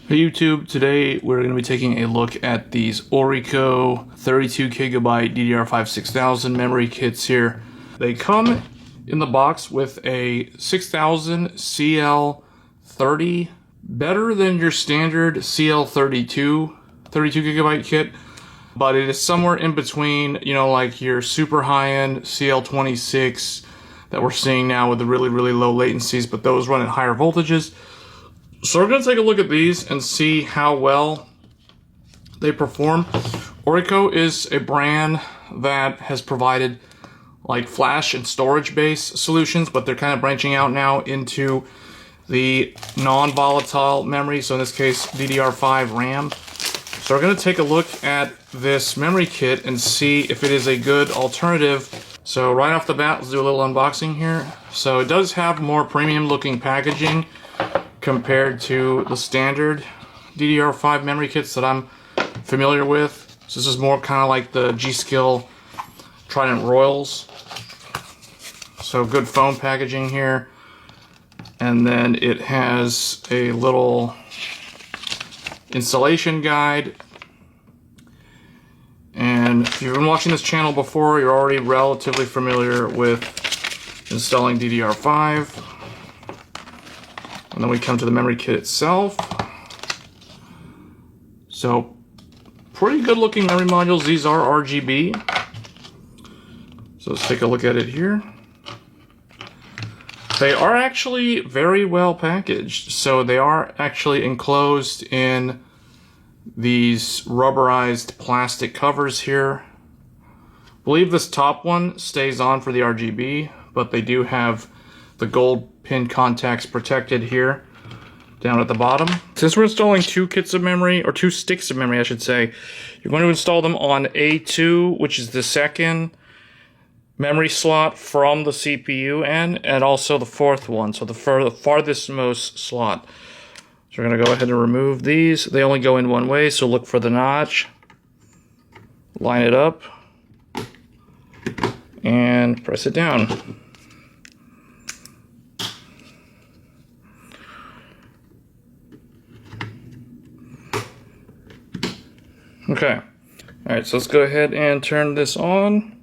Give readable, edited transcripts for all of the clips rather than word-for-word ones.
Hey YouTube, today we're going to be taking a look at these Orico 32 gigabyte DDR5 6000 memory kits here. They come in the box with a 6000 CL30, better than your standard CL32 32 gigabyte kit, but it is somewhere in between, you know, like your super high-end CL26 that we're seeing now with the really low latencies, but those run at higher voltages. So we're going to take a look at these and see how well they perform. Orico is a brand that has provided like flash and storage based solutions, but they're kind of branching out now into the non-volatile memory, so in this case DDR5 RAM. So we're going to take a look at this memory kit and see if it is a good alternative. So right off the bat, let's do a little unboxing here. So it does have more premium looking packaging compared to the standard DDR5 memory kits that I'm familiar with. So this is more kind of like the G-Skill Trident Royals. So good foam packaging here. And then it has a little installation guide. And if you've been watching this channel before, you're already relatively familiar with installing DDR5. And then we come to the memory kit itself. So, pretty good looking memory modules. These are RGB. So let's take a look at it here. They are actually very well packaged. So they are actually enclosed in these rubberized plastic covers here. I believe this top one stays on for the RGB, but they do have the gold pin contacts protected here down at the bottom. Since we're installing two kits of memory, or two sticks of memory I should say, you're going to install them on A2, which is the second memory slot from the CPU end, and also the fourth one, so the farthest most slot. So we're going to go ahead and remove these. They only go in one way, so look for the notch. Line it up and press it down. Okay, alright, so let's go ahead and turn this on.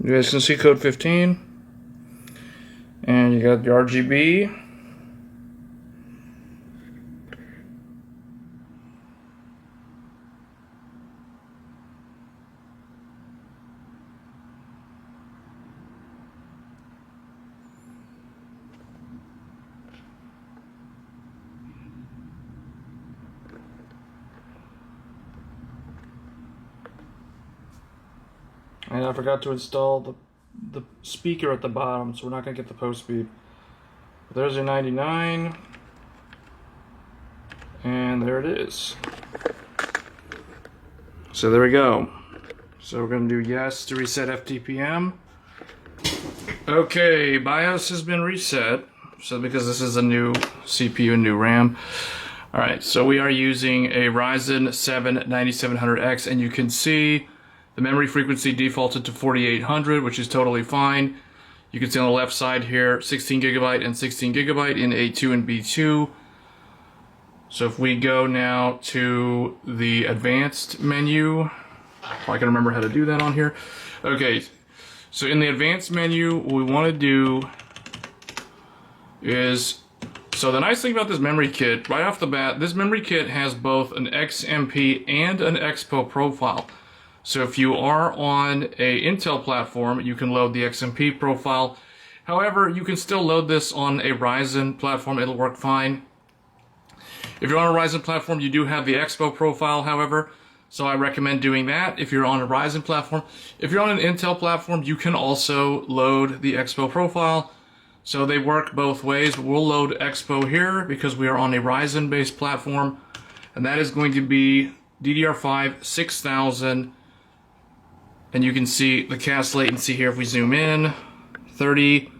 You guys can see code 15. And you got the RGB. And I forgot to install the speaker at the bottom, so we're not going to get the post speed. There's your 99, and there it is. So there we go. So we're going to do yes to reset FTPM. Okay, BIOS has been reset, so because this is a new CPU and new RAM. Alright, so we are using a Ryzen 7 9700X, and you can see the memory frequency defaulted to 4800, which is totally fine. You can see on the left side here, 16 gigabyte and 16 gigabyte in A2 and B2. So if we go now to the advanced menu, if I can remember how to do that on here. Okay, so in the advanced menu, what we want to do is, so the nice thing about this memory kit, right off the bat, this memory kit has both an XMP and an EXPO profile. So if you are on a Intel platform, you can load the XMP profile. However, you can still load this on a Ryzen platform, it'll work fine. If you're on a Ryzen platform, you do have the EXPO profile, however, so I recommend doing that if you're on a Ryzen platform. If you're on an Intel platform, you can also load the EXPO profile. So they work both ways, but we'll load EXPO here because we are on a Ryzen-based platform, and that is going to be DDR5 6000. And you can see the cast latency here if we zoom in, 30,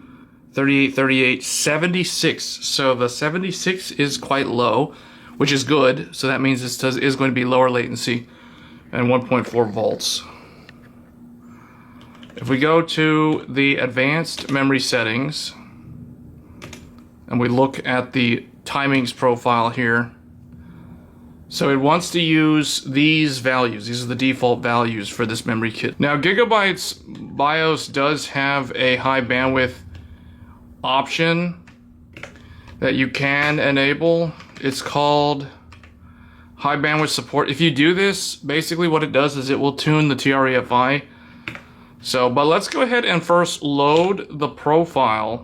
38, 38, 76. So the 76 is quite low, which is good. So that means this is going to be lower latency and 1.4 volts. If we go to the advanced memory settings, and we look at the timings profile here. So it wants to use these values. These are the default values for this memory kit. Now Gigabyte's BIOS does have a high bandwidth option that you can enable. It's called high bandwidth support. If you do this, basically what it does is it will tune the TREFI. So, but let's go ahead and first load the profile,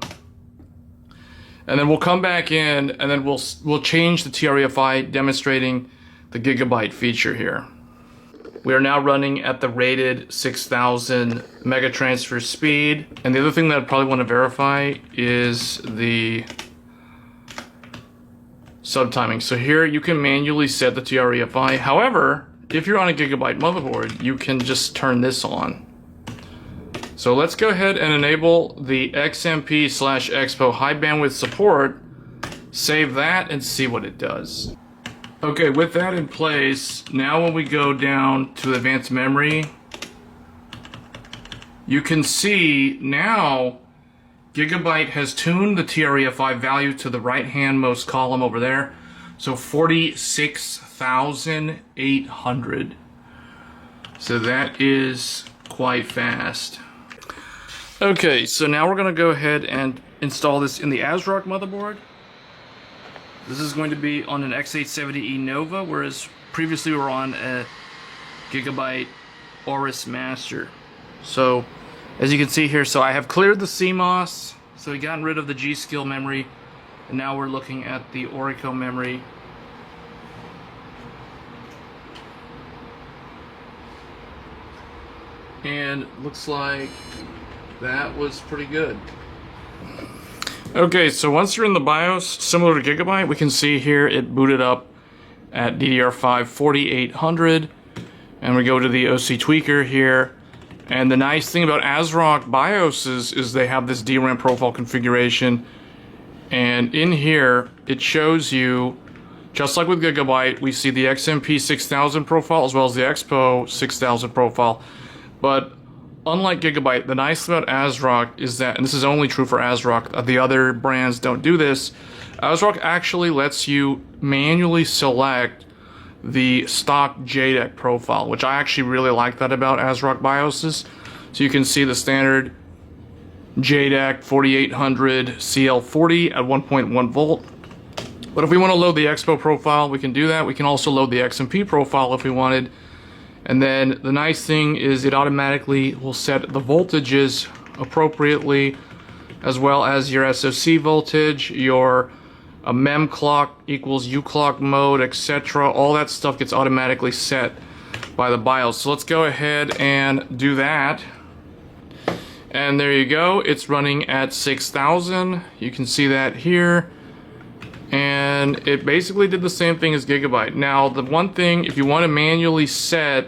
and then we'll come back in and then we'll change the TREFI, demonstrating the Gigabyte feature here. We are now running at the rated 6000 mega transfer speed. And the other thing that I'd probably want to verify is the subtiming. So here you can manually set the TREFI. However, if you're on a Gigabyte motherboard, you can just turn this on. So let's go ahead and enable the XMP/EXPO high bandwidth support, save that, and see what it does. Okay, with that in place, now when we go down to advanced memory, you can see now Gigabyte has tuned the TREFI value to the right-hand most column over there. So 46,800. So that is quite fast. Okay, so now we're going to go ahead and install this in the ASRock motherboard. This is going to be on an X870E Nova, whereas previously we were on a Gigabyte Aura Master. So, as you can see here, so I have cleared the CMOS, so we've gotten rid of the G.Skill memory, and now we're looking at the Orico memory. And looks like that was pretty good. Okay, so once you're in the BIOS, similar to Gigabyte, we can see here it booted up at DDR5 4800, and we go to the OC tweaker here. And the nice thing about ASRock BIOSes is they have this DRAM profile configuration, and in here it shows you, just like with Gigabyte, we see the XMP 6000 profile as well as the EXPO 6000 profile. But unlike Gigabyte, the nice thing about ASRock is that, and this is only true for ASRock, the other brands don't do this, ASRock actually lets you manually select the stock JEDEC profile, which I actually really like that about ASRock BIOSes. So you can see the standard JEDEC 4800 CL40 at 1.1 volt. But if we want to load the EXPO profile, we can do that. We can also load the XMP profile if we wanted. And then the nice thing is it automatically will set the voltages appropriately, as well as your SoC voltage, your mem clock equals uClock mode, etc. All that stuff gets automatically set by the BIOS. So let's go ahead and do that. And there you go. It's running at 6000. You can see that here. And it basically did the same thing as Gigabyte. Now, the one thing, if you want to manually set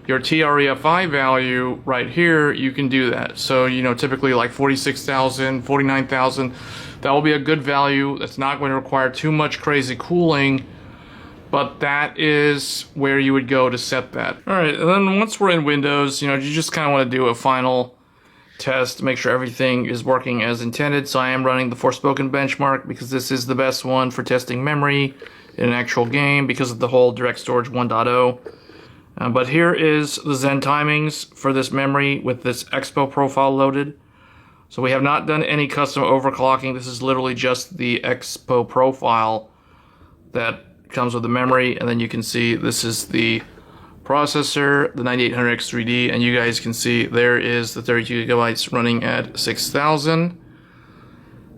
your TREFI value right here, you can do that. So, you know, typically like 46,000, 49,000, that will be a good value. That's not going to require too much crazy cooling, but that is where you would go to set that. All right, and then once we're in Windows, you know, you just kind of want to do a final test to make sure everything is working as intended. So I am running the Forspoken benchmark because this is the best one for testing memory in an actual game because of the whole Direct Storage 1.0. But here is the Zen timings for this memory with this EXPO profile loaded. So we have not done any custom overclocking. This is literally just the EXPO profile that comes with the memory. And then you can see this is the processor, the 9800X3D, and you guys can see there is the 32 gigabytes running at 6000.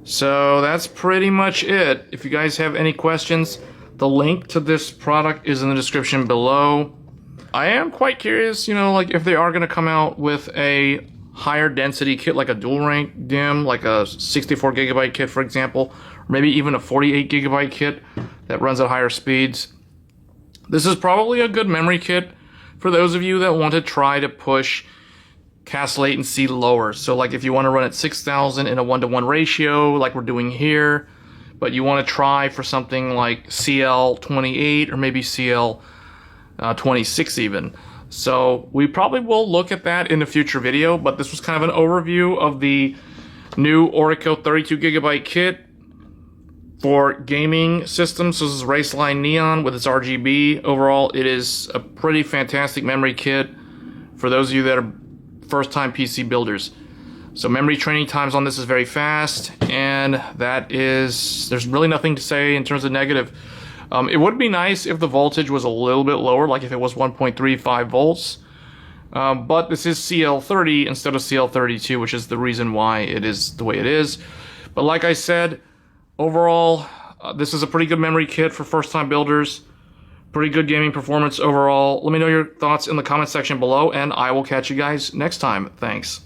So that's pretty much it. If you guys have any questions, the link to this product is in the description below. I am quite curious, you know, like if they are going to come out with a higher density kit, like a dual rank DIMM, like a 64 gigabyte kit, for example, or maybe even a 48 gigabyte kit that runs at higher speeds. This is probably a good memory kit for those of you that want to try to push CAS latency lower. So like if you want to run at 6000 in a 1-to-1 ratio, like we're doing here, but you want to try for something like CL28 or maybe CL26 even. So we probably will look at that in a future video, but this was kind of an overview of the new Orico 32 gigabyte kit. For gaming systems, this is Raceline Neon with its RGB. Overall, it is a pretty fantastic memory kit for those of you that are first-time PC builders. So memory training times on this is very fast, and there's really nothing to say in terms of negative. It would be nice if the voltage was a little bit lower, like if it was 1.35 volts. But this is CL30 instead of CL32, which is the reason why it is the way it is. But like I said, overall, this is a pretty good memory kit for first-time builders. Pretty good gaming performance overall. Let me know your thoughts in the comment section below, and I will catch you guys next time. Thanks.